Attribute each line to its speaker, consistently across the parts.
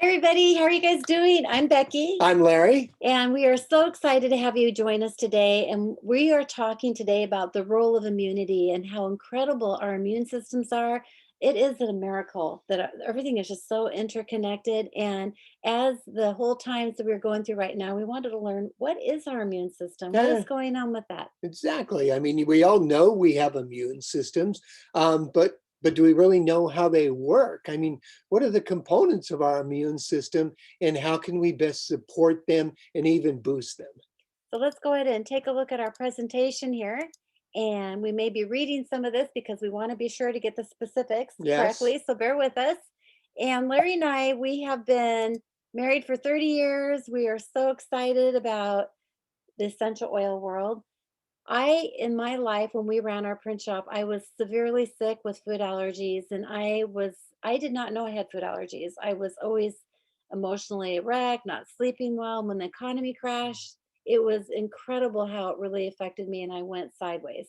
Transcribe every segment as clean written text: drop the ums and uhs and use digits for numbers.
Speaker 1: Hi, everybody. How are you guys doing? I'm Becky.
Speaker 2: I'm Larry.
Speaker 1: And we are so excited to have you join us today. And we are talking today about the role of immunity and how incredible our immune systems are. It is a miracle that everything is just so interconnected. And as the whole times that we're going through right now, we wanted to learn, what is our immune system? What is
Speaker 2: Yeah,
Speaker 1: going on with that?
Speaker 2: exactly. I mean, we all know we have immune systems, but do we really know how they work? I mean, what are the components of our immune system, and how can we best support them and even boost them?
Speaker 1: So let's go ahead and take a look at our presentation here. And we may be reading some of this because we want to be sure to get the specifics
Speaker 2: Yes.
Speaker 1: correctly. So bear with us. And Larry and I, we have been married for 30 years. We are so excited about the essential oil world. In my life, when we ran our print shop, I was severely sick with food allergies, and I did not know I had food allergies. I was always emotionally wrecked, not sleeping well. When the economy crashed, it was incredible how it really affected me, and I went sideways.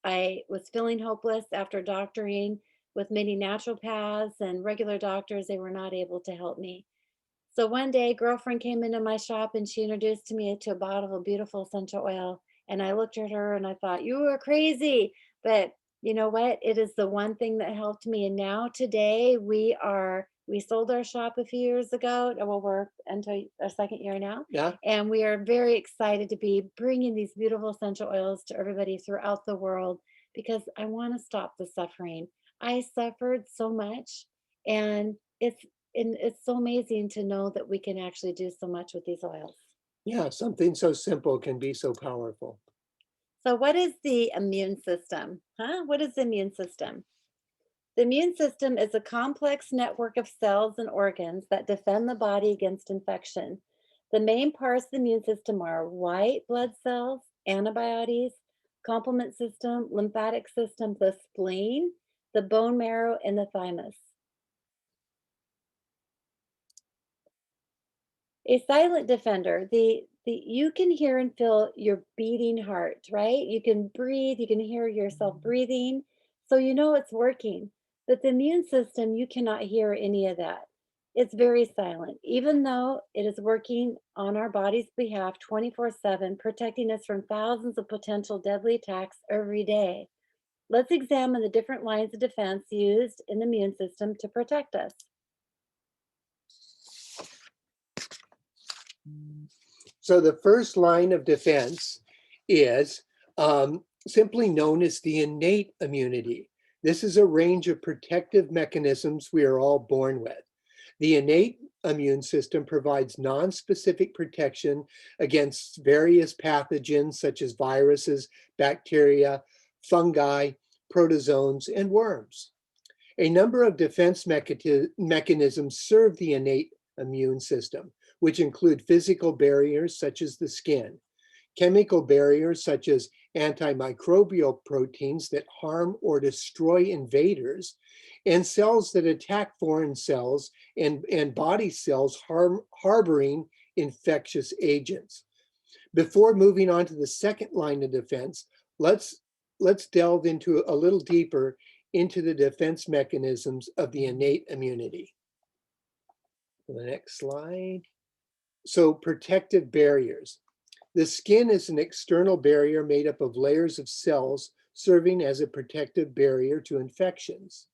Speaker 1: I was feeling hopeless after doctoring with many naturopaths and regular doctors. They were not able to help me. So one day, a girlfriend came into my shop and she introduced to me to a bottle of beautiful essential oil. And I looked at her and I thought, you are crazy. But you know what? It is the one thing that helped me. And now today we sold our shop a few years ago. Well, we're into our second year now.
Speaker 2: Yeah.
Speaker 1: And we are very excited to be bringing these beautiful essential oils to everybody throughout the world because I want to stop the suffering. I suffered so much, and it's so amazing to know that we can actually do so much with these oils.
Speaker 2: Yeah. Something so simple can be so powerful.
Speaker 1: So, what is the immune system? Huh? What is the immune system? The immune system is a complex network of cells and organs that defend the body against infection. The main parts of the immune system are white blood cells, antibodies, complement system, lymphatic system, the spleen, the bone marrow, and the thymus. A silent defender, the you can hear and feel your beating heart, right? You can breathe, you can hear yourself breathing, so you know it's working. But the immune system, you cannot hear any of that. It's very silent, even though it is working on our body's behalf 24/7, protecting us from thousands of potential deadly attacks every day. Let's examine the different lines of defense used in the immune system to protect us.
Speaker 2: So the first line of defense is simply known as the innate immunity. This is a range of protective mechanisms we are all born with. The innate immune system provides nonspecific protection against various pathogens such as viruses, bacteria, fungi, protozoans, and worms. A number of defense mechanisms serve the innate immune system, which include physical barriers such as the skin, chemical barriers such as antimicrobial proteins that harm or destroy invaders, and cells that attack foreign cells and body cells harboring infectious agents. Before moving on to the second line of defense, let's delve into a little deeper into the defense mechanisms of the innate immunity. The next slide. So protective barriers. The skin is an external barrier made up of layers of cells serving as a protective barrier to infections.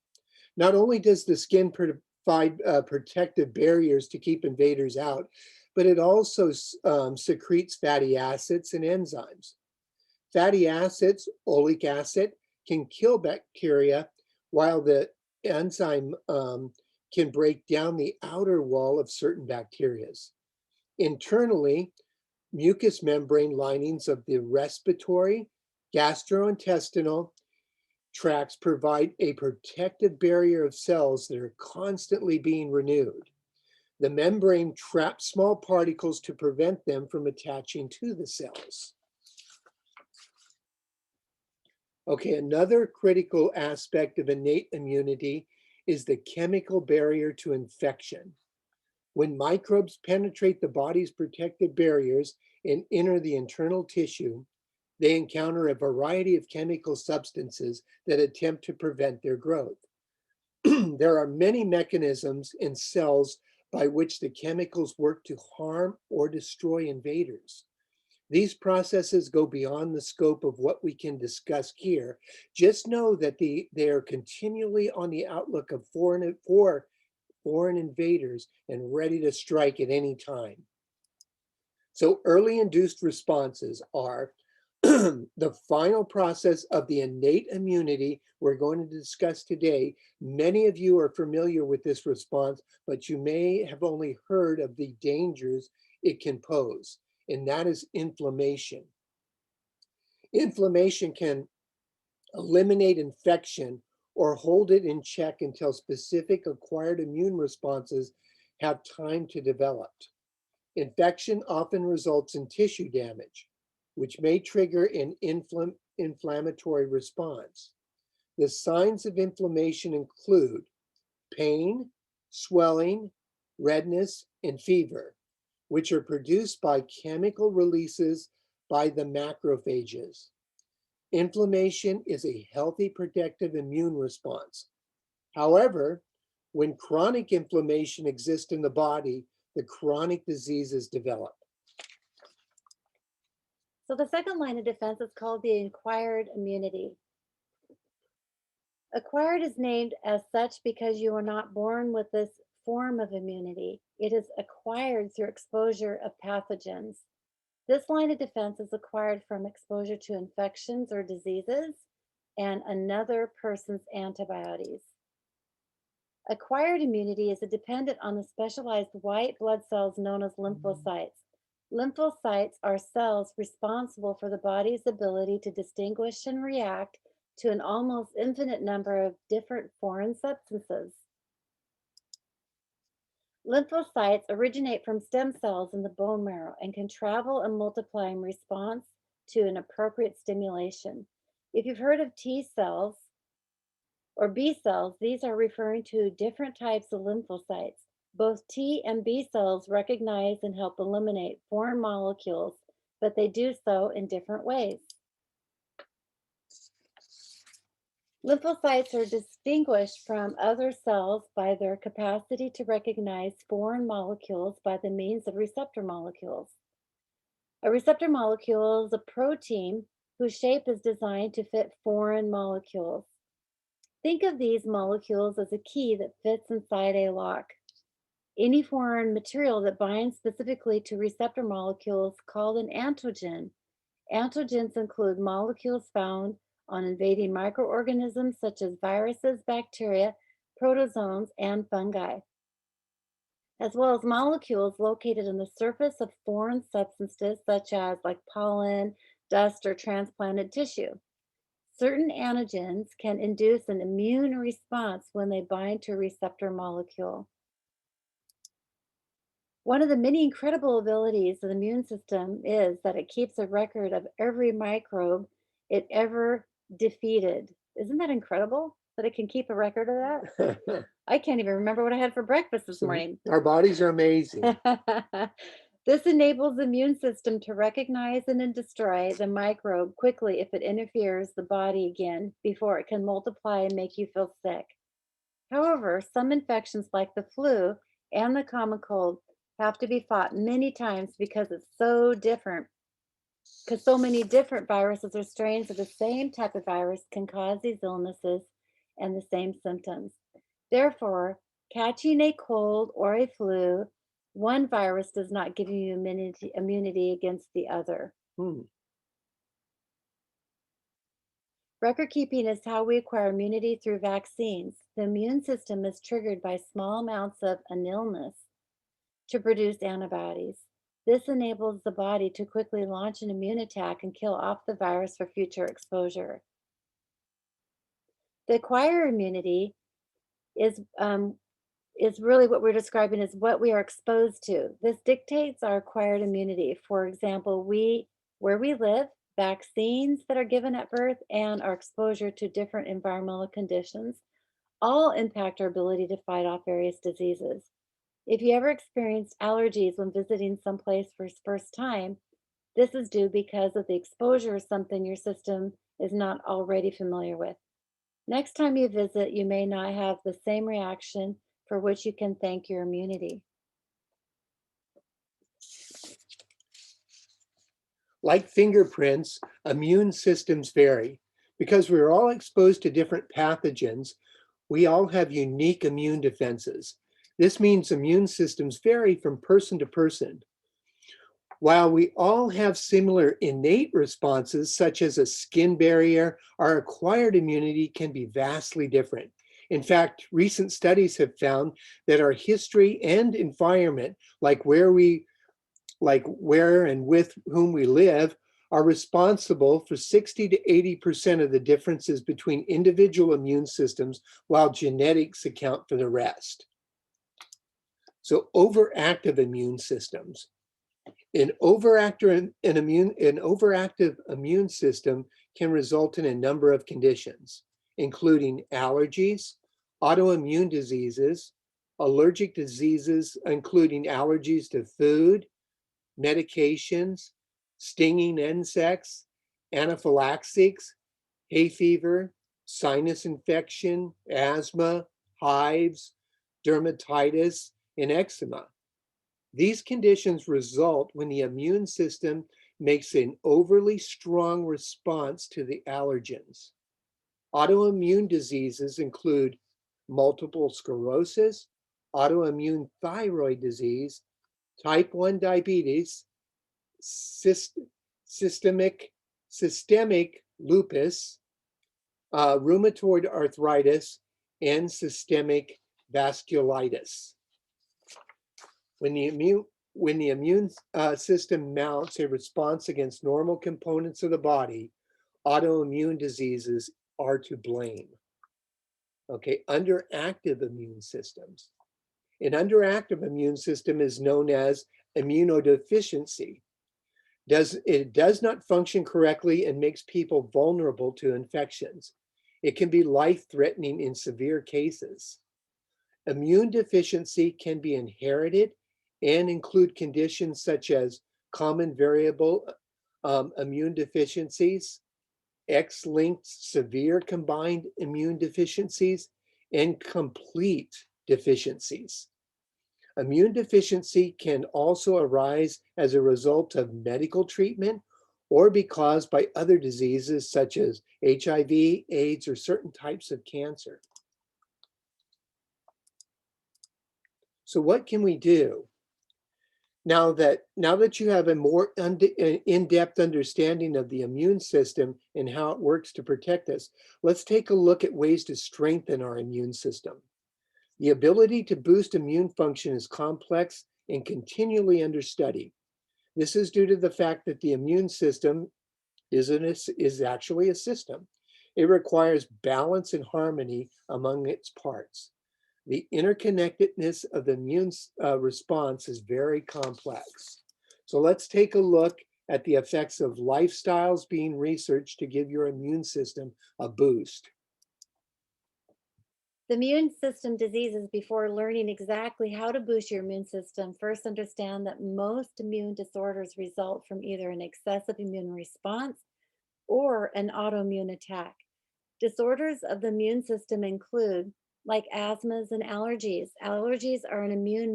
Speaker 2: Not only does the skin provide protective barriers to keep invaders out, but it also secretes fatty acids and enzymes. Fatty acids, oleic acid, can kill bacteria, while the enzyme can break down the outer wall of certain bacteria. Internally, mucous membrane linings of the respiratory, gastrointestinal tracts provide a protective barrier of cells that are constantly being renewed. The membrane traps small particles to prevent them from attaching to the cells. Okay, another critical aspect of innate immunity is the chemical barrier to infection. When microbes penetrate the body's protective barriers and enter the internal tissue, they encounter a variety of chemical substances that attempt to prevent their growth. There are many mechanisms in cells by which the chemicals work to harm or destroy invaders. These processes go beyond the scope of what we can discuss here. Just know that they are continually on the outlook of foreign invaders and ready to strike at any time. So early induced responses are the final process of the innate immunity we're going to discuss today. Many of you are familiar with this response, but you may have only heard of the dangers it can pose, and that is inflammation. Inflammation can eliminate infection or hold it in check until specific acquired immune responses have time to develop. Infection often results in tissue damage, which may trigger an inflammatory response. The signs of inflammation include pain, swelling, redness, and fever, which are produced by chemical releases by the macrophages. Inflammation is a healthy protective immune response. However, when chronic inflammation exists in the body, the chronic diseases develop.
Speaker 1: So the second line of defense is called the acquired immunity. Acquired is named as such because you are not born with this form of immunity. It is acquired through exposure of pathogens. This line of defense is acquired from exposure to infections or diseases and another person's antibodies. Acquired immunity is dependent on the specialized white blood cells known as lymphocytes. Lymphocytes are cells responsible for the body's ability to distinguish and react to an almost infinite number of different foreign substances. Lymphocytes originate from stem cells in the bone marrow and can travel and multiply in response to an appropriate stimulation. If you've heard of T cells or B cells, these are referring to different types of lymphocytes. Both T and B cells recognize and help eliminate foreign molecules, but they do so in different ways. Lymphocytes are distinguished from other cells by their capacity to recognize foreign molecules by the means of receptor molecules. A receptor molecule is a protein whose shape is designed to fit foreign molecules. Think of these molecules as a key that fits inside a lock. Any foreign material that binds specifically to receptor molecules called an antigen. Antigens include molecules found on invading microorganisms such as viruses, bacteria, protozoans, and fungi, as well as molecules located on the surface of foreign substances such as like pollen, dust, or transplanted tissue. Certain antigens can induce an immune response when they bind to a receptor molecule. One of the many incredible abilities of the immune system is that it keeps a record of every microbe it ever defeated. Isn't that incredible that it can keep a record of that? I can't even remember what I had for breakfast this morning.
Speaker 2: Our bodies are amazing.
Speaker 1: This enables the immune system to recognize and then destroy the microbe quickly if it interferes the body again before it can multiply and make you feel sick. However, some infections like the flu and the common cold have to be fought many times because it's so different. Because so many different viruses or strains of the same type of virus can cause these illnesses and the same symptoms. Therefore, catching a cold or a flu, one virus does not give you immunity against the other. Record keeping is how we acquire immunity through vaccines. The immune system is triggered by small amounts of an illness to produce antibodies. This enables the body to quickly launch an immune attack and kill off the virus for future exposure. The acquired immunity is really what we're describing as what we are exposed to. This dictates our acquired immunity. For example, where we live, vaccines that are given at birth, and our exposure to different environmental conditions all impact our ability to fight off various diseases. If you ever experienced allergies when visiting someplace for the first time, this is due because of the exposure of something your system is not already familiar with. Next time you visit, you may not have the same reaction for which you can thank your immunity.
Speaker 2: Like fingerprints, immune systems vary. Because we're all exposed to different pathogens, we all have unique immune defenses. This means immune systems vary from person to person. While we all have similar innate responses, such as a skin barrier, our acquired immunity can be vastly different. In fact, recent studies have found that our history and environment, like where and with whom we live, are responsible for 60 to 80% of the differences between individual immune systems, while genetics account for the rest. So, overactive immune systems. An overactive immune system can result in a number of conditions, including allergies, autoimmune diseases, allergic diseases, including allergies to food, medications, stinging insects, anaphylaxis, hay fever, sinus infection, asthma, hives, dermatitis, and eczema. These conditions result when the immune system makes an overly strong response to the allergens. Autoimmune diseases include multiple sclerosis, autoimmune thyroid disease, type 1 diabetes, systemic lupus, rheumatoid arthritis, and systemic vasculitis. When the immune system mounts a response against normal components of the body, autoimmune diseases are to blame. Okay, underactive immune systems. An underactive immune system is known as immunodeficiency. It does not function correctly and makes people vulnerable to infections. It can be life-threatening in severe cases. Immune deficiency can be inherited and include conditions such as common variable immune deficiencies, X-linked severe combined immune deficiencies, and complete deficiencies. Immune deficiency can also arise as a result of medical treatment or be caused by other diseases such as HIV, AIDS, or certain types of cancer. So what can we do? Now that you have a more in-depth understanding of the immune system and how it works to protect us, let's take a look at ways to strengthen our immune system. The ability to boost immune function is complex and continually under study. This is due to the fact that the immune system is actually a system. It requires balance and harmony among its parts. The interconnectedness of the immune response is very complex. So let's take a look at the effects of lifestyles being researched to give your immune system a boost.
Speaker 1: The immune system diseases, before learning exactly how to boost your immune system, first understand that most immune disorders result from either an excessive immune response or an autoimmune attack. Disorders of the immune system include like asthmas and allergies. Allergies are an immune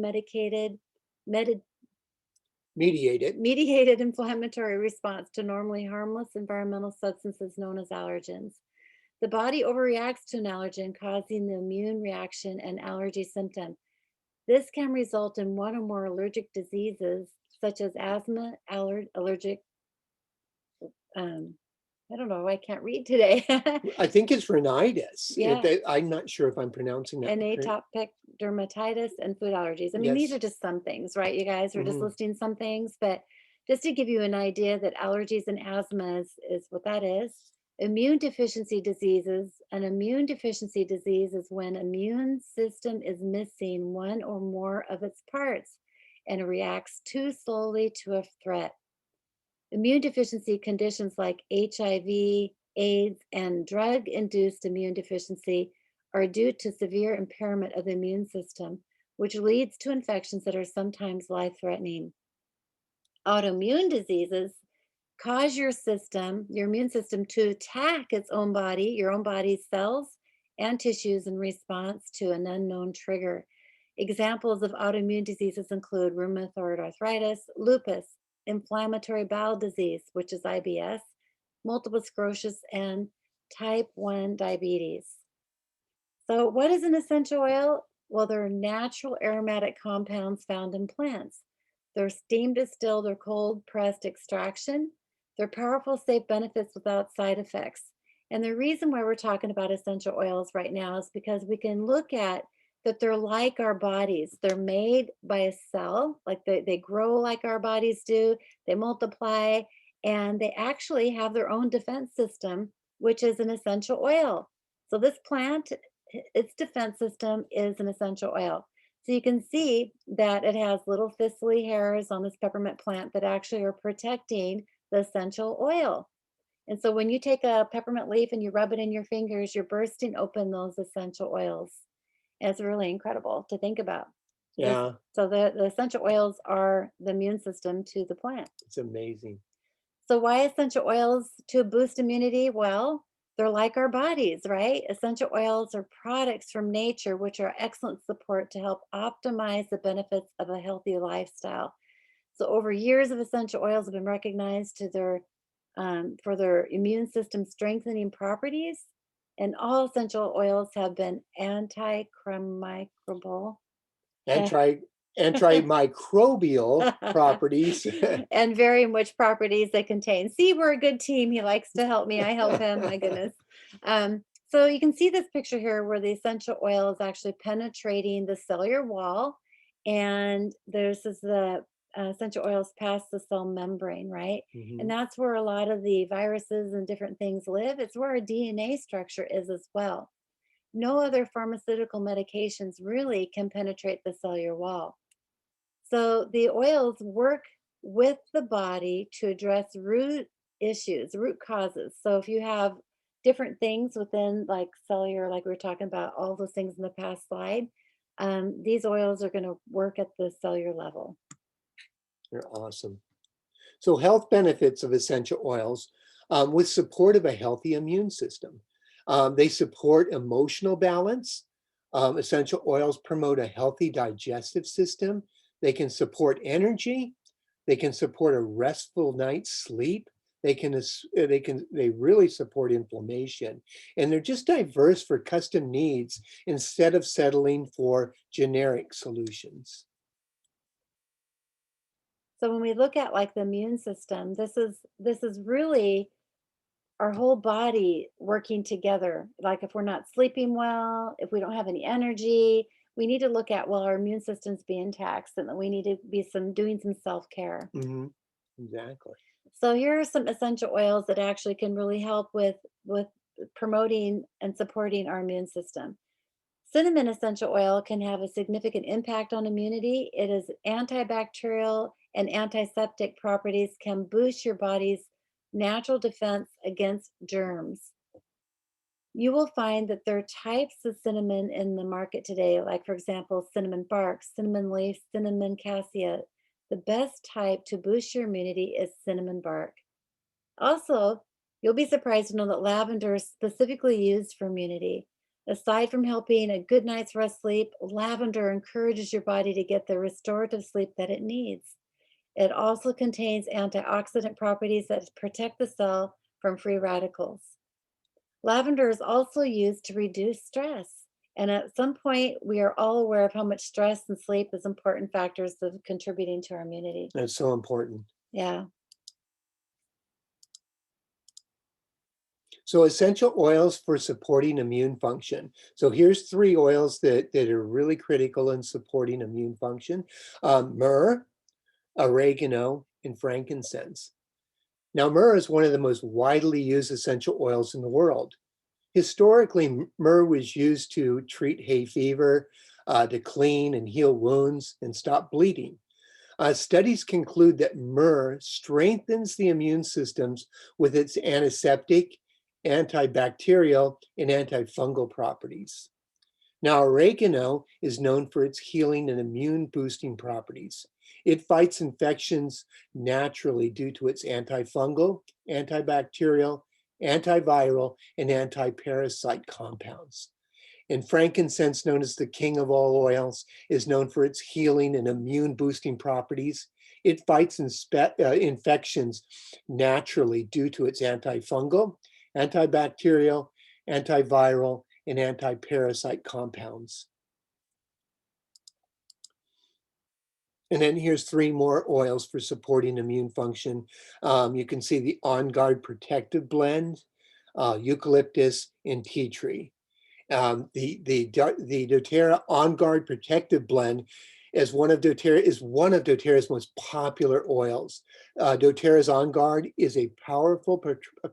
Speaker 2: Mediated.
Speaker 1: mediated inflammatory response to normally harmless environmental substances known as allergens. The body overreacts to an allergen, causing the immune reaction and allergy symptom. This can result in one or more allergic diseases, such as asthma, allergic, I don't know, I can't read today.
Speaker 2: I think it's rhinitis.
Speaker 1: Yeah.
Speaker 2: I'm not sure if I'm pronouncing that
Speaker 1: And
Speaker 2: correct.
Speaker 1: atopic dermatitis and food allergies. I mean, these
Speaker 2: Yes.
Speaker 1: are just some things, right? You guys are just
Speaker 2: Mhm.
Speaker 1: listing some things, but just to give you an idea that allergies and asthma is what that is. Immune deficiency diseases. An immune deficiency disease is when immune system is missing one or more of its parts and it reacts too slowly to a threat. Immune deficiency conditions like HIV, AIDS, and drug induced immune deficiency are due to severe impairment of the immune system, which leads to infections that are sometimes life threatening. Autoimmune diseases cause your immune system, to attack its own body, your own body's cells and tissues in response to an unknown trigger. Examples of autoimmune diseases include rheumatoid arthritis, lupus, inflammatory bowel disease, which is IBS, multiple sclerosis, and type 1 diabetes. So, what is an essential oil? Well, they're natural aromatic compounds found in plants. They're steam distilled or cold pressed extraction. They're powerful, safe benefits without side effects. And the reason why we're talking about essential oils right now is because we can look at that they're like our bodies. They're made by a cell, like they grow like our bodies do, they multiply, and they actually have their own defense system, which is an essential oil. So, this plant its defense system is an essential oil. So you can see that it has little thistly hairs on this peppermint plant that actually are protecting the essential oil. And so when you take a peppermint leaf and you rub it in your fingers, you're bursting open those essential oils. And it's really incredible to think about. This,
Speaker 2: Yeah,
Speaker 1: so the essential oils are the immune system to the plant.
Speaker 2: it's amazing.
Speaker 1: So, why essential oils to boost immunity? Well, they're like our bodies, right? Essential oils are products from nature which are excellent support to help optimize the benefits of a healthy lifestyle. So, over years of essential oils have been recognized to their for their immune system strengthening properties, and all essential oils have been antimicrobial.
Speaker 2: Anti Antimicrobial properties.
Speaker 1: And varying which properties they contain. See, we're a good team. He likes to help me. I help him. My goodness. So you can see this picture here where the essential oil is actually penetrating the cellular wall, and there's this the essential oils past the cell membrane, right? And
Speaker 2: Mhm.
Speaker 1: that's where a lot of the viruses and different things live. It's where our DNA structure is as well. No other pharmaceutical medications really can penetrate the cellular wall. So the oils work with the body to address root issues, root causes. So if you have different things within like cellular, like we were talking about all those things in the past slide, these oils are going to work at the cellular level.
Speaker 2: They're awesome. So, health benefits of essential oils with support of a healthy immune system. They support emotional balance. Essential oils promote a healthy digestive system. They can support energy. They can support a restful night's sleep. They really support inflammation, and they're just diverse for custom needs instead of settling for generic solutions.
Speaker 1: So when we look at like the immune system, this is really our whole body working together. Like if we're not sleeping well, if we don't have any energy, we need to look at well, our immune system's being taxed, and that we need to be some doing some self-care.
Speaker 2: Mhm. Exactly.
Speaker 1: So here are some essential oils that actually can really help with promoting and supporting our immune system. Cinnamon essential oil can have a significant impact on immunity. It is antibacterial and antiseptic properties can boost your body's natural defense against germs. You will find that there are types of cinnamon in the market today, like, for example, cinnamon bark, cinnamon leaf, cinnamon cassia. The best type to boost your immunity is cinnamon bark. Also, you'll be surprised to know that lavender is specifically used for immunity. Aside from helping a good night's rest sleep, lavender encourages your body to get the restorative sleep that it needs. It also contains antioxidant properties that protect the cell from free radicals. Lavender is also used to reduce stress. And at some point, we are all aware of how much stress and sleep is important factors of contributing to our immunity.
Speaker 2: That's so important.
Speaker 1: Yeah.
Speaker 2: So essential oils for supporting immune function. So here's three oils that are really critical in supporting immune function. Myrrh, oregano, and frankincense. Now, myrrh is one of the most widely used essential oils in the world. Historically, myrrh was used to treat hay fever, to clean and heal wounds, and stop bleeding. Studies conclude that myrrh strengthens the immune systems with its antiseptic, antibacterial, and antifungal properties. Now, oregano is known for its healing and immune boosting properties. It fights infections naturally due to its antifungal, antibacterial, antiviral, and antiparasite compounds. And frankincense, known as the king of all oils, is known for its healing and immune boosting properties. It fights infections naturally due to its antifungal, antibacterial, antiviral, and anti-parasite compounds. And then here's 3 more oils for supporting immune function. You can see the On Guard Protective Blend, eucalyptus, and tea tree. The Doterra On Guard Protective Blend is one of Doterra's most popular oils. Doterra's On Guard is a powerful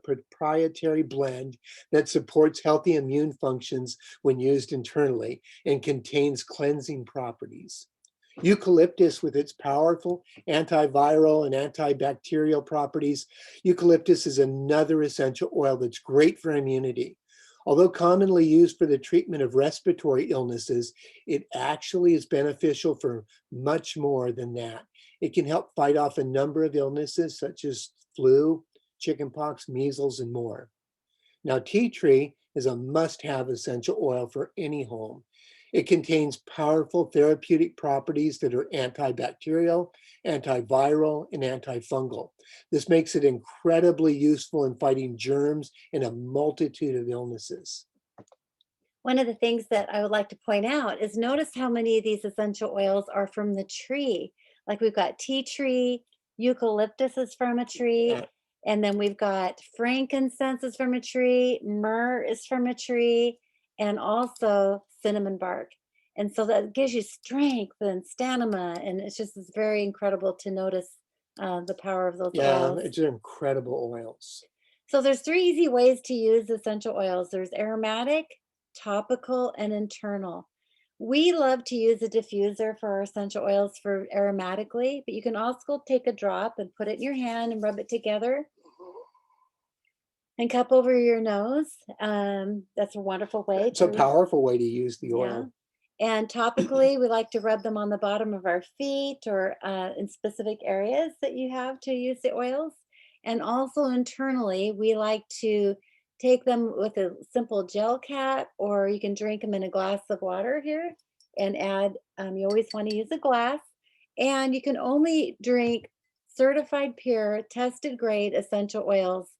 Speaker 2: proprietary blend that supports healthy immune functions when used internally and contains cleansing properties. Eucalyptus, with its powerful antiviral and antibacterial properties, eucalyptus is another essential oil that's great for immunity. Although commonly used for the treatment of respiratory illnesses, it actually is beneficial for much more than that. It can help fight off a number of illnesses such as flu, chickenpox, measles, and more. Now, tea tree is a must-have essential oil for any home. It contains powerful therapeutic properties that are antibacterial, antiviral, and antifungal. This makes it incredibly useful in fighting germs and a multitude of illnesses.
Speaker 1: One of the things that I would like to point out is notice how many of these essential oils are from the tree. Like we've got tea tree, eucalyptus is from a tree, and then we've got frankincense is from a tree, myrrh is from a tree, and also cinnamon bark. And so that gives you strength and stamina, and it's very incredible to notice the power of those
Speaker 2: Yeah,
Speaker 1: oils.
Speaker 2: it's incredible oils.
Speaker 1: So there's 3 easy ways to use essential oils. There's aromatic, topical, and internal. We love to use a diffuser for our essential oils for aromatically, but you can also take a drop and put it in your hand and rub it together and cup over your nose. That's a wonderful way
Speaker 2: It's a
Speaker 1: to,
Speaker 2: powerful way to use the
Speaker 1: yeah.
Speaker 2: oil.
Speaker 1: And topically, we like to rub them on the bottom of our feet or in specific areas that you have to use the oils. And also internally, we like to take them with a simple gel cap, or you can drink them in a glass of water here and add, you always want to use a glass. And you can only drink certified pure, tested grade essential oils.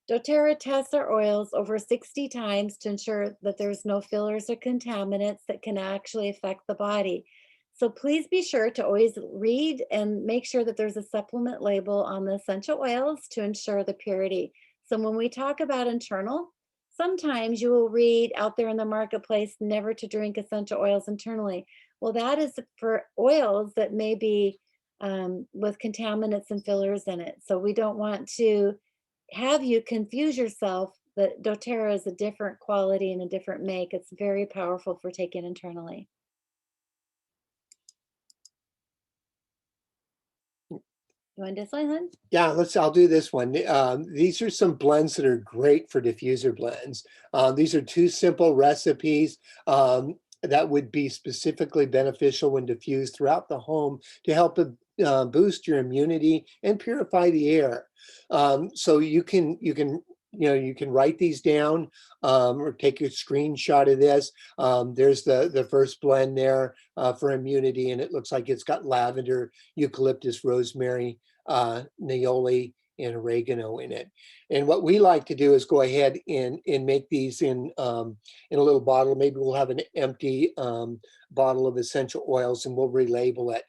Speaker 1: doTERRA tests our oils over 60 times to ensure that there's no fillers or contaminants that can actually affect the body. So please be sure to always read and make sure that there's a supplement label on the essential oils to ensure the purity. So when we talk about internal, sometimes you will read out there in the marketplace never to drink essential oils internally. Well, that is for oils that may be with contaminants and fillers in it. So we don't want to have you confuse yourself that doTERRA is a different quality and a different make. It's very powerful for taking internally. You want this one, hun?
Speaker 2: Yeah, I'll do this one. These are some blends that are great for diffuser blends. These are 2 simple recipes that would be specifically beneficial when diffused throughout the home to help boost your immunity and purify the air. So you can write these down or take a screenshot of this. There's the first blend there for immunity, and it looks like it's got lavender, eucalyptus, rosemary, Neoli, and oregano in it. And what we like to do is go ahead and make these in a little bottle. Maybe we'll have an empty bottle of essential oils, and we'll relabel it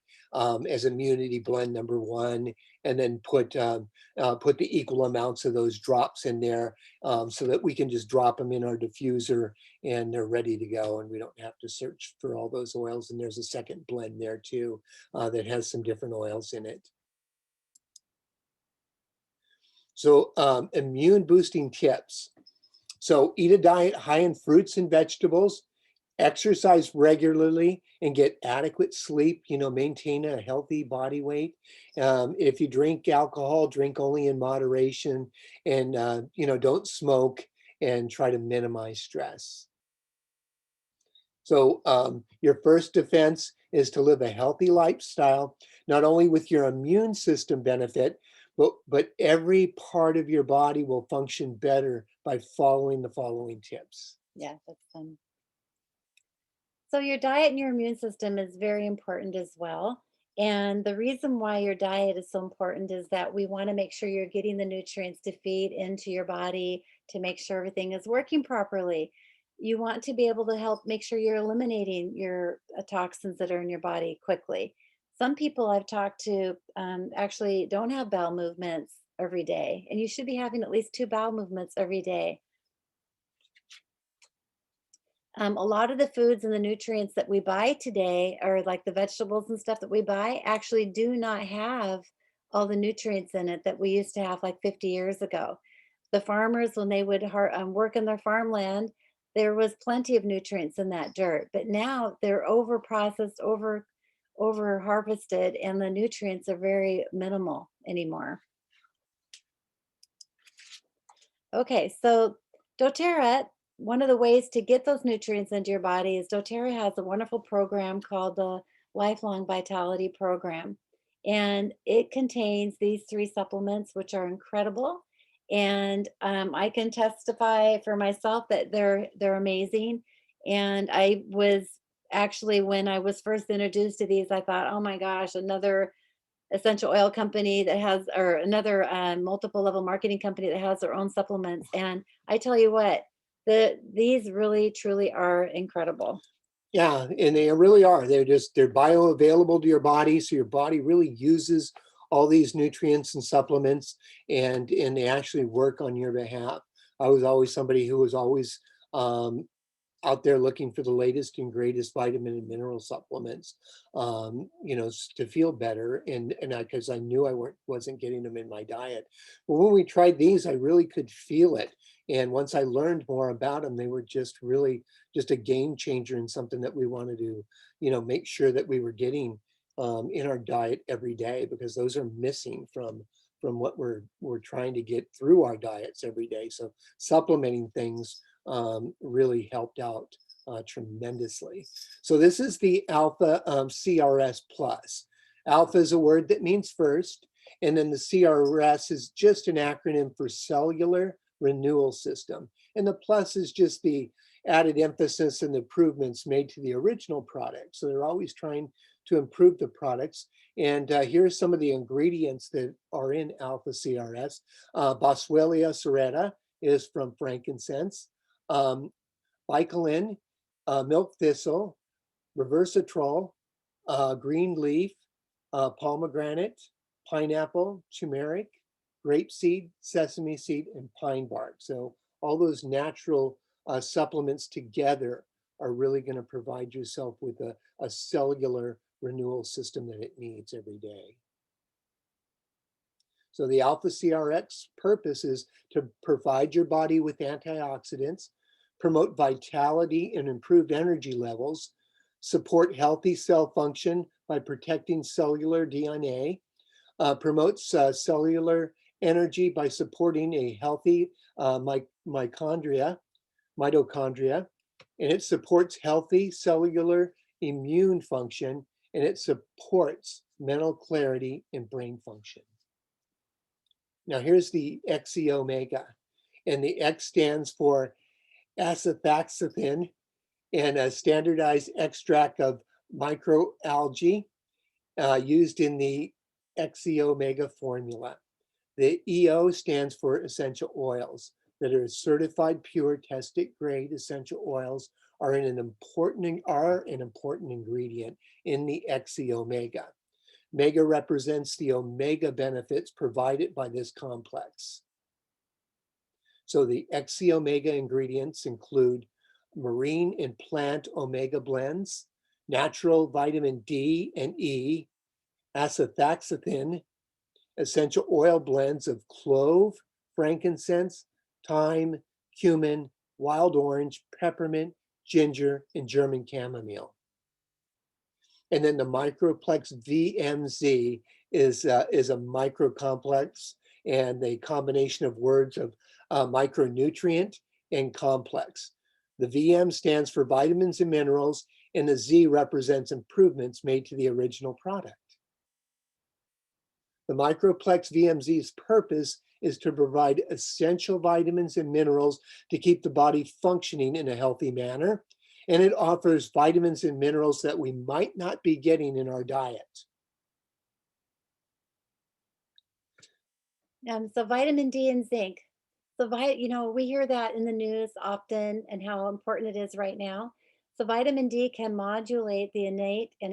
Speaker 2: as immunity blend number 1, and then put the equal amounts of those drops in there so that we can just drop them in our diffuser and they're ready to go, and we don't have to search for all those oils. And there's a second blend there too that has some different oils in it. So immune boosting tips. So eat a diet high in fruits and vegetables, exercise regularly, and get adequate sleep. Maintain a healthy body weight. If you drink alcohol, drink only in moderation, and don't smoke, and try to minimize stress. So your first defense is to live a healthy lifestyle, not only with your immune system benefit, but every part of your body will function better by following the following tips.
Speaker 1: Yeah, that's fun. So your diet and your immune system is very important as well. And the reason why your diet is so important is that we want to make sure you're getting the nutrients to feed into your body to make sure everything is working properly. You want to be able to help make sure you're eliminating your toxins that are in your body quickly. Some people I've talked to actually don't have bowel movements every day, and you should be having at least two bowel movements every day. A lot of the foods and the nutrients that we buy today, or like the vegetables and stuff that we buy, actually do not have all the nutrients in it that we used to have like 50 years ago. The farmers, when they would work in their farmland, there was plenty of nutrients in that dirt. But now they're over processed, over harvested, and the nutrients are very minimal anymore. Okay, so doTERRA, one of the ways to get those nutrients into your body is doTERRA has a wonderful program called the Lifelong Vitality Program. And it contains these three supplements, which are incredible. And I can testify for myself that they're amazing. And I was actually, when I was first introduced to these, I thought, oh my gosh, another essential oil company that has, or another multiple level marketing company that has their own supplements. And I tell you what, these really truly are incredible.
Speaker 2: Yeah, and they really are. They're bioavailable to your body, so your body really uses all these nutrients and supplements, and they actually work on your behalf. I was always somebody who was always um, out there looking for the latest and greatest vitamin and mineral supplements, to feel better. And because I knew wasn't getting them in my diet. But when we tried these, I really could feel it. And once I learned more about them, they were just really just a game changer and something that we wanted to, make sure that we were getting in our diet every day, because those are missing from what we're trying to get through our diets every day. So supplementing things really helped out tremendously. So this is the Alpha CRS Plus. Alpha is a word that means first, and then the CRS is just an acronym for Cellular Renewal System. And the plus is just the added emphasis and improvements made to the original product. So they're always trying to improve the products. And here's some of the ingredients that are in Alpha CRS. Boswellia serrata is from frankincense. Um, Bicolin, milk thistle, reversatrol, green leaf, pomegranate, pineapple, turmeric, grapeseed, sesame seed, and pine bark. So all those natural supplements together are really going to provide yourself with a cellular renewal system that it needs every day. So the Alpha CRX purpose is to provide your body with antioxidants, promote vitality and improved energy levels, support healthy cell function by protecting cellular DNA, promotes cellular energy by supporting a healthy mitochondria, and it supports healthy cellular immune function, and it supports mental clarity and brain function. Now here's the XE omega, and the X stands for acethaxanthin, and a standardized extract of microalgae used in the XE omega formula. The EO stands for essential oils that are certified pure, tested grade essential oils are an important ingredient in the XE omega. Mega represents the omega benefits provided by this complex. So the XE omega ingredients include marine and plant omega blends, natural vitamin D and E, acethaxanthin, essential oil blends of clove, frankincense, thyme, cumin, wild orange, peppermint, ginger, and German chamomile. And then the microplex VMZ is a microcomplex and a combination of words of micronutrient and complex. The VM stands for vitamins and minerals, and the Z represents improvements made to the original product. The microplex VMZ's purpose is to provide essential vitamins and minerals to keep the body functioning in a healthy manner. and it offers vitamins and minerals that we might not be getting in our diet.
Speaker 1: So vitamin D and zinc. So we hear that in the news often and how important it is right now. So vitamin D can modulate the innate and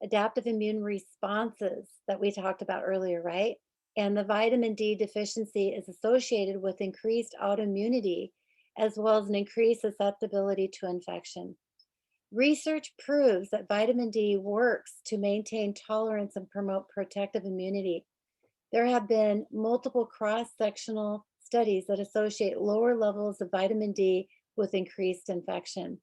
Speaker 1: adaptive immune responses that we talked about earlier, right? And the vitamin D deficiency is associated with increased autoimmunity as well as an increased susceptibility to infection. Research proves that vitamin D works to maintain tolerance and promote protective immunity. There have been multiple cross sectional studies that associate lower levels of vitamin D with increased infection.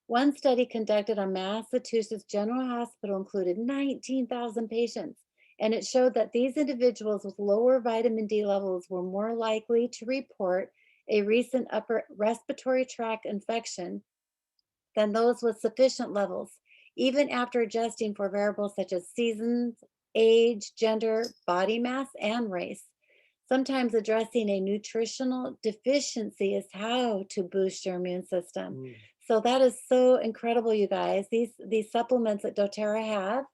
Speaker 1: One study conducted on Massachusetts General Hospital included 19,000 patients, and it showed that these individuals with lower vitamin D levels were more likely to report a recent upper respiratory tract infection than those with sufficient levels, even after adjusting for variables such as seasons, age, gender, body mass, and race. Sometimes addressing a nutritional deficiency is how to boost your immune system.
Speaker 2: Mm.
Speaker 1: So that is so incredible, you guys. These supplements that doTERRA have,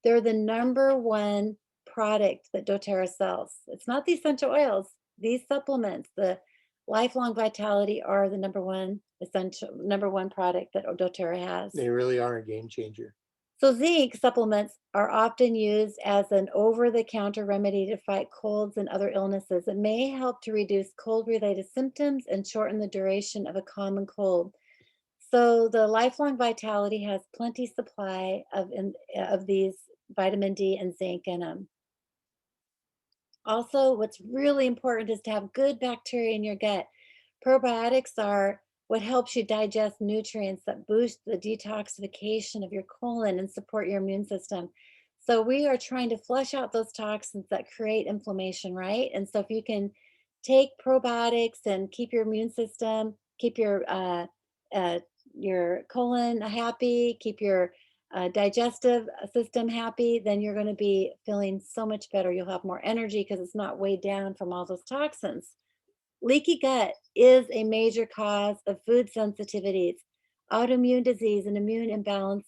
Speaker 1: they're the number one product that doTERRA sells. It's not the essential oils. These supplements, the Lifelong Vitality, are the number one product that doTERRA has.
Speaker 2: They really are a game changer.
Speaker 1: So zinc supplements are often used as an over-the-counter remedy to fight colds and other illnesses. It may help to reduce cold-related symptoms and shorten the duration of a common cold. So the Lifelong Vitality has plenty supply of these vitamin D and zinc in them. Also, what's really important is to have good bacteria in your gut. Probiotics are what helps you digest nutrients that boost the detoxification of your colon and support your immune system. So we are trying to flush out those toxins that create inflammation, right? And so if you can take probiotics and keep your immune system, keep your colon happy, keep your digestive system happy, then you're going to be feeling so much better. You'll have more energy because it's not weighed down from all those toxins. Leaky gut is a major cause of food sensitivities, autoimmune disease, and immune imbalance,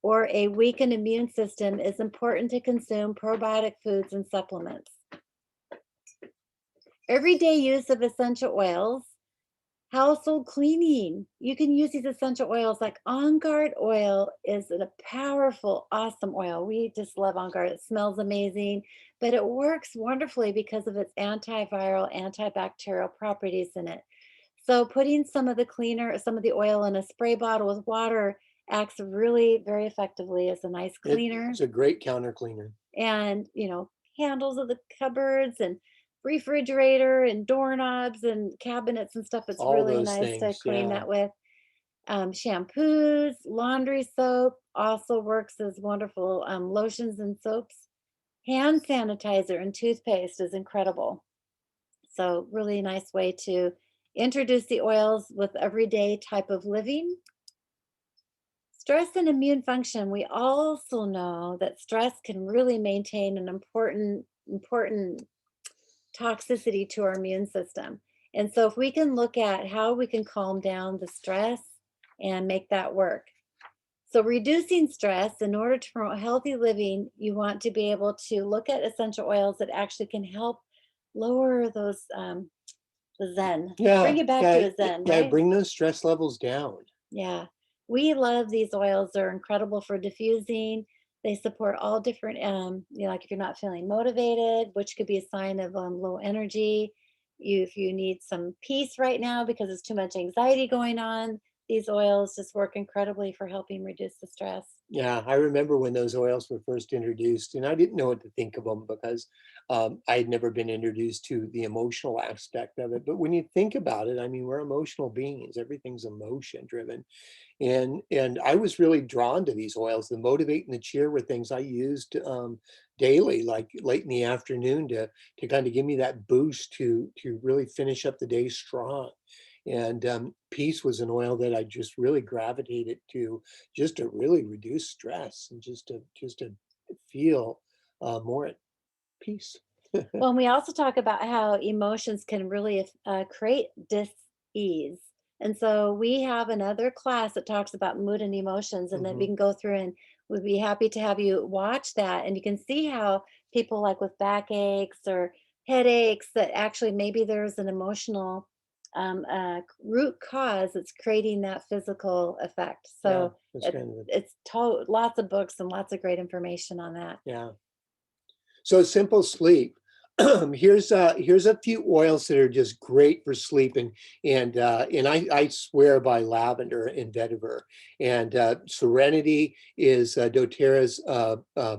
Speaker 1: or a weakened immune system. Is important to consume probiotic foods and supplements. Everyday use of essential oils. Household cleaning. You can use these essential oils like On Guard oil is a powerful, awesome oil. We just love On Guard. It smells amazing, but it works wonderfully because of its antiviral, antibacterial properties in it. So putting some of the oil in a spray bottle with water acts really very effectively as a nice cleaner.
Speaker 2: It's a great counter cleaner.
Speaker 1: And handles of the cupboards and refrigerator and doorknobs and cabinets and stuff. It's
Speaker 2: All
Speaker 1: really
Speaker 2: those
Speaker 1: nice to
Speaker 2: things,
Speaker 1: clean
Speaker 2: yeah.
Speaker 1: that with. Shampoos, laundry soap also works as wonderful. Lotions and soaps. Hand sanitizer and toothpaste is incredible. So really nice way to introduce the oils with everyday type of living. Stress and immune function. We also know that stress can really maintain an important toxicity to our immune system. And so if we can look at how we can calm down the stress and make that work. So reducing stress, in order to promote healthy living, you want to be able to look at essential oils that actually can help lower those the zen. Bring
Speaker 2: Yeah,
Speaker 1: you back to
Speaker 2: yeah,
Speaker 1: a zen,
Speaker 2: yeah,
Speaker 1: right?
Speaker 2: bring those stress levels down.
Speaker 1: Yeah. We love these oils. They're incredible for diffusing. They support all different, like if you're not feeling motivated, which could be a sign of low energy. If you need some peace right now because there's too much anxiety going on, these oils just work incredibly for helping reduce the stress.
Speaker 2: Yeah, I remember when those oils were first introduced, and I didn't know what to think of them because I had never been introduced to the emotional aspect of it. But when you think about it, I mean, we're emotional beings. Everything's emotion driven, and I was really drawn to these oils. The motivate and the cheer were things I used daily, like late in the afternoon, to kind of give me that boost to really finish up the day strong. And peace was an oil that I just really gravitated to, just to really reduce stress and just to feel more at peace.
Speaker 1: Well, and we also talk about how emotions can really create dis-ease. And so we have another class that talks about mood and emotions, and then we
Speaker 2: Mhm.
Speaker 1: can go through and we'd be happy to have you watch that. And you can see how people like with backaches or headaches that actually maybe there's an emotional root cause that's creating that physical effect.
Speaker 2: Yeah,
Speaker 1: So
Speaker 2: that's kind of
Speaker 1: lots of books and lots of great information on that.
Speaker 2: yeah. So simple sleep. Here's a few oils that are just great for sleeping, and I swear by lavender and vetiver. And Serenity is Doterra's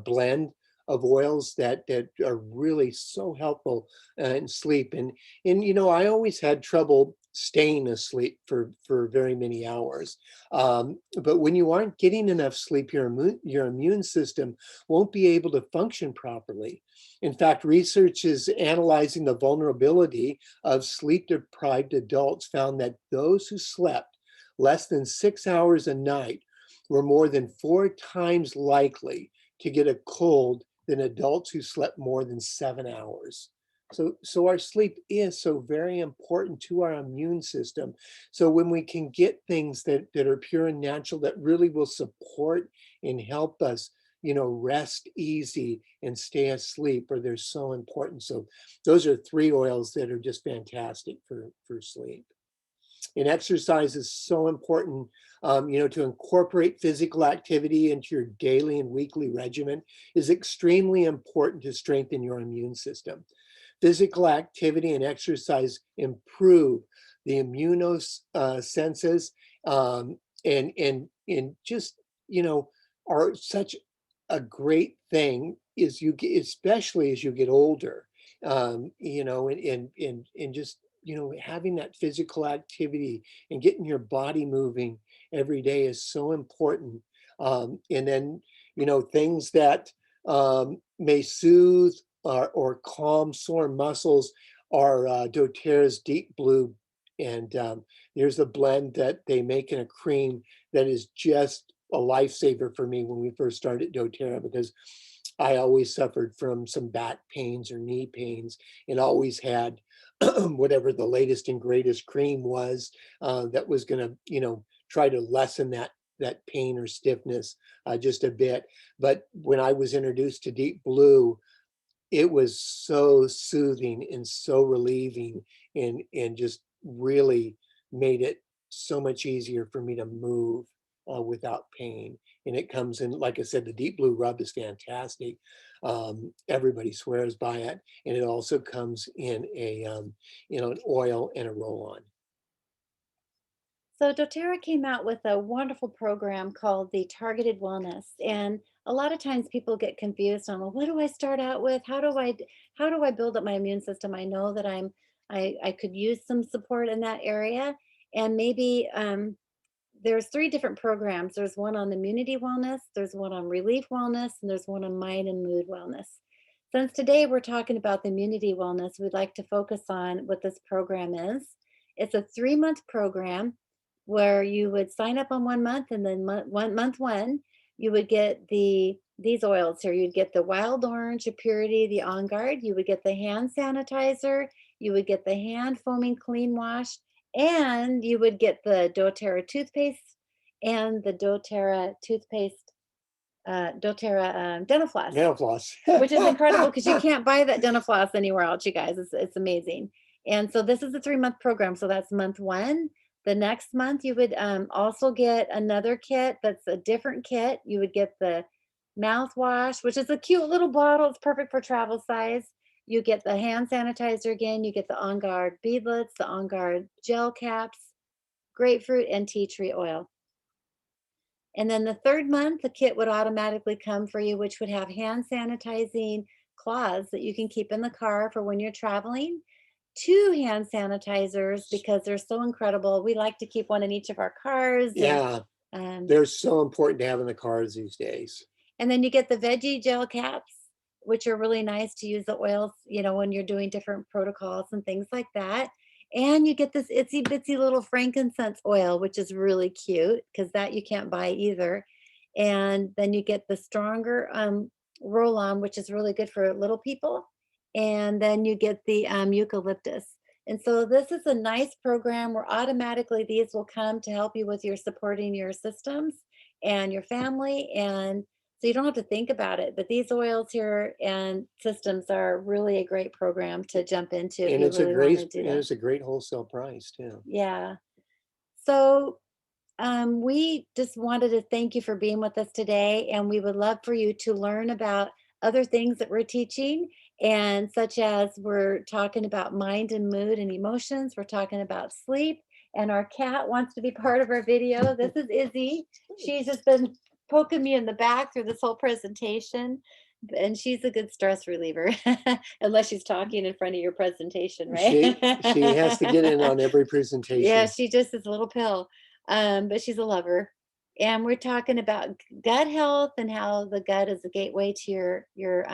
Speaker 2: blend of oils that are really so helpful in sleep. And I always had trouble staying asleep for very many hours. But when you aren't getting enough sleep, your immune system won't be able to function properly. In fact, research is analyzing the vulnerability of sleep deprived adults found that those who slept less than 6 hours a night were more than 4 times likely to get a cold than adults who slept more than 7 hours. So our sleep is so very important to our immune system. So when we can get things that are pure and natural that really will support and help us, rest easy and stay asleep, or they're so important. So those are three oils that are just fantastic for sleep. And exercise is so important. To incorporate physical activity into your daily and weekly regimen is extremely important to strengthen your immune system. Physical activity and exercise improve the immunosenses, and just are such a great thing is you get, especially as you get older, and just having that physical activity and getting your body moving every day is so important. And then things that may soothe or calm sore muscles are doTERRA's Deep Blue. And there's a blend that they make in a cream that is just a lifesaver for me when we first started doTERRA, because I always suffered from some back pains or knee pains and always had whatever the latest and greatest cream was that was going to, try to lessen that pain or stiffness just a bit. But when I was introduced to Deep Blue, it was so soothing and so relieving, and just really made it so much easier for me to move without pain. And it comes in, like I said, the Deep Blue rub is fantastic. Everybody swears by it, and it also comes in an oil and a roll-on.
Speaker 1: So doTERRA came out with a wonderful program called the Targeted Wellness, and a lot of times people get confused on, well, what do I start out with? How do I build up my immune system? I know that I could use some support in that area, and maybe there's three different programs. There's one on immunity wellness, there's one on relief wellness, and there's one on mind and mood wellness. Since today we're talking about the immunity wellness, we'd like to focus on what this program is. It's a 3 month program where you would sign up on 1 month, and then month one, you would get these oils here. You'd get the wild orange, the purity, the on guard. You would get the hand sanitizer. You would get the hand foaming clean wash, and you would get the doTERRA toothpaste and the doTERRA dental floss,
Speaker 2: Nail floss.
Speaker 1: which is incredible because you can't buy that dental floss anywhere else, you guys. It's amazing. And so this is a 3 month program. So that's month one. The next month, you would also get another kit that's a different kit. You would get the mouthwash, which is a cute little bottle. It's perfect for travel size. You get the hand sanitizer again. You get the On Guard beadlets, the On Guard gel caps, grapefruit, and tea tree oil. And then the third month, the kit would automatically come for you, which would have hand sanitizing cloths that you can keep in the car for when you're traveling. Two hand sanitizers because they're so incredible. We like to keep one in each of our cars,
Speaker 2: Yeah,
Speaker 1: um,
Speaker 2: they're so important to have in the cars these days.
Speaker 1: and then you get the veggie gel caps, which are really nice to use the oils, when you're doing different protocols and things like that. And you get this itsy bitsy little frankincense oil, which is really cute because that you can't buy either. And then you get the stronger roll on, which is really good for little people. And then you get the eucalyptus. And so this is a nice program where automatically these will come to help you with your supporting your systems and your family. And so you don't have to think about it. But these oils here and systems are really a great program to jump into if
Speaker 2: And
Speaker 1: you
Speaker 2: it's a
Speaker 1: really want
Speaker 2: great,
Speaker 1: to do
Speaker 2: and
Speaker 1: that.
Speaker 2: it's a great wholesale price too.
Speaker 1: Yeah. So we just wanted to thank you for being with us today, and we would love for you to learn about other things that we're teaching, and such as we're talking about mind and mood and emotions. We're talking about sleep, and our cat wants to be part of our video. This is Izzy. She's just been poking me in the back through this whole presentation, and she's a good stress reliever, unless she's talking in front of your presentation, right?
Speaker 2: She has to get in on every
Speaker 1: Yeah,
Speaker 2: presentation.
Speaker 1: she just is a little pill, but she's a lover. And we're talking about gut health and how the gut is a gateway to your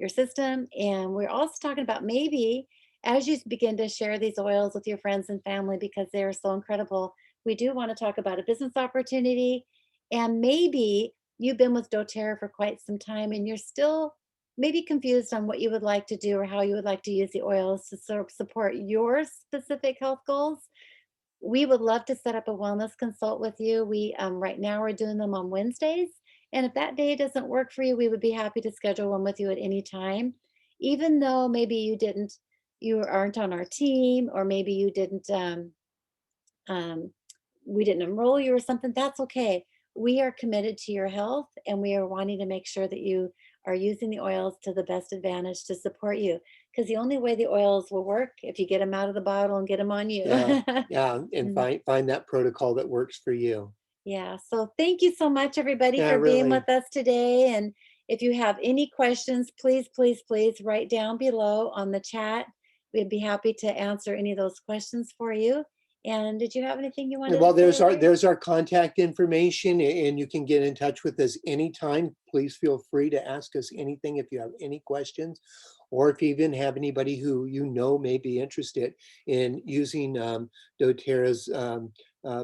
Speaker 1: system. And we're also talking about maybe as you begin to share these oils with your friends and family because they are so incredible, we do want to talk about a business opportunity. And maybe you've been with Doterra for quite some time and you're still maybe confused on what you would like to do or how you would like to use the oils to support your specific health goals. We would love to set up a wellness consult with you. We right now we're doing them on Wednesdays, and if that day doesn't work for you, we would be happy to schedule one with you at any time. Even though maybe you aren't on our team, or maybe you didn't um, we didn't enroll you or something, that's okay. We are committed to your health and we are wanting to make sure that you are using the oils to the best advantage to support you. Because the only way the oils will work if you get them out of the bottle and get them on you.
Speaker 2: Yeah, yeah, and
Speaker 1: Mm,
Speaker 2: find that protocol that works for you.
Speaker 1: yeah. So thank you so much, everybody,
Speaker 2: Yeah,
Speaker 1: for being
Speaker 2: really.
Speaker 1: with us today. And if you have any questions, please, please, please write down below on the chat. We'd be happy to answer any of those questions for you. And did you have anything you wanted to
Speaker 2: Well,
Speaker 1: say, Larry?
Speaker 2: there's our contact information, and you can get in touch with us anytime. Please feel free to ask us anything if you have any questions, or if you even have anybody who you know may be interested in using doTERRA's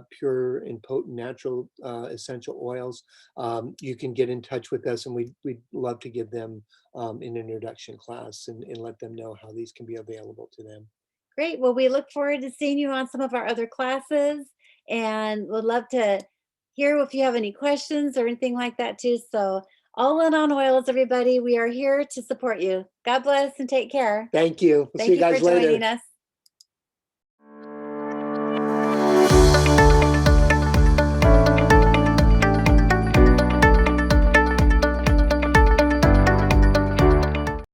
Speaker 2: pure and potent natural essential oils. You can get in touch with us, and we'd love to give them an introduction class and let them know how these can be available to them.
Speaker 1: Great. Well, we look forward to seeing you on some of our other classes and would love to hear if you have any questions or anything like that too. So, all in on oils, everybody. We are here to support you. God bless and take care.
Speaker 2: Thank you. We'll see
Speaker 1: Thank
Speaker 2: you
Speaker 1: you for
Speaker 2: guys
Speaker 1: joining
Speaker 2: later.
Speaker 1: us.